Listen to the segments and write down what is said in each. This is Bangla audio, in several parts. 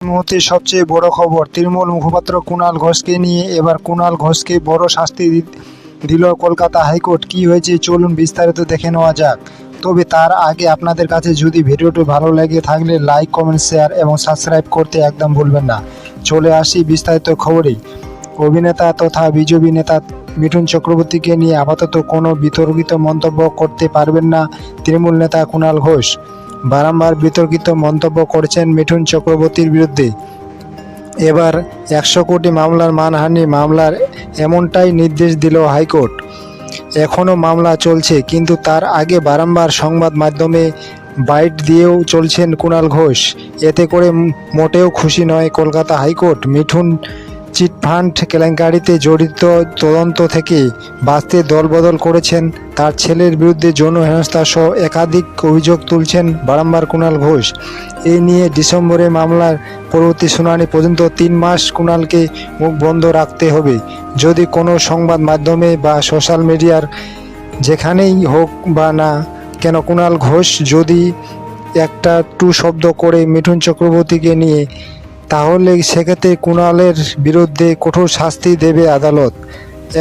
মুহূর্তের সবচেয়ে বড় খবর, তৃণমূল মুখপাত্র কুণাল ঘোষকে নিয়ে এবার কুণাল ঘোষকে বড় শাস্তি দিল কলকাতা হাইকোর্ট। কি হয়েছে চলুন বিস্তারিত দেখে নেওয়া যাক। তবে তার আগে আপনাদের কাছে যদি ভিডিওটি ভালো লেগে থাকলে লাইক, কমেন্ট, শেয়ার এবং সাবস্ক্রাইব করতে একদম ভুলবেন না। চলে আসি বিস্তারিত খবরেই। অভিনেতা তথা বিজেপি নেতা মিঠুন চক্রবর্তীকে নিয়ে আপাতত কোনো বিতর্কিত মন্তব্য করতে পারবেন না তৃণমূল নেতা কুণাল ঘোষ। বারংবার বিতর্কিত মন্তব্য করছেন মিঠুন চক্রবর্তীর বিরুদ্ধে। এবার 100 কোটি মামলার মানহানি মামলার এমনটাই নির্দেশ দিল হাইকোর্ট। এখনও মামলা চলছে, কিন্তু তার আগে বারংবার সংবাদ মাধ্যমে বাইট দিয়েও চলছেন কুণাল ঘোষ। এতে করে মোটেও খুশি নয় কলকাতা হাইকোর্ট। মিঠুন চিটফান্ড কেলেঙ্কারিতে জড়িত তদন্ত থেকে বাঁচতে দলবদল করেছেন। তার ছেলের বিরুদ্ধে যৌন হেনস্থা সহ একাধিক অভিযোগ তুলছেন বারংবার কুণাল ঘোষ। এই নিয়ে ডিসেম্বরে মামলার পরবর্তী শুনানি পর্যন্ত 3 মাস কুণালকে মুখ বন্ধ রাখতে হবে। যদি কোনো সংবাদ মাধ্যমে বা সোশ্যাল মিডিয়ার যেখানেই হোক বা না কেন কুণাল ঘোষ যদি একটা টু শব্দ করে মিঠুন চক্রবর্তীকে নিয়ে, তাহলে সেক্ষেত্রে কুণালের বিরুদ্ধে কঠোর শাস্তি দেবে আদালত।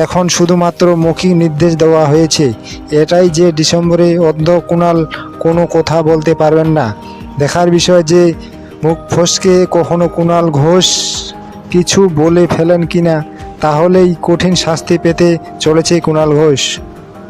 এখন শুধুমাত্র মৌখিক নির্দেশ দেওয়া হয়েছে, এটাই যে ডিসেম্বরে অর্ধ কুণাল কোনো কথা বলতে পারবেন না। দেখার বিষয় যে মুখ ফসকে কখনো কুণাল ঘোষ কিছু বলে ফেলেন কিনা, তাহলেই কঠিন শাস্তি পেতে চলেছে কুণাল ঘোষ।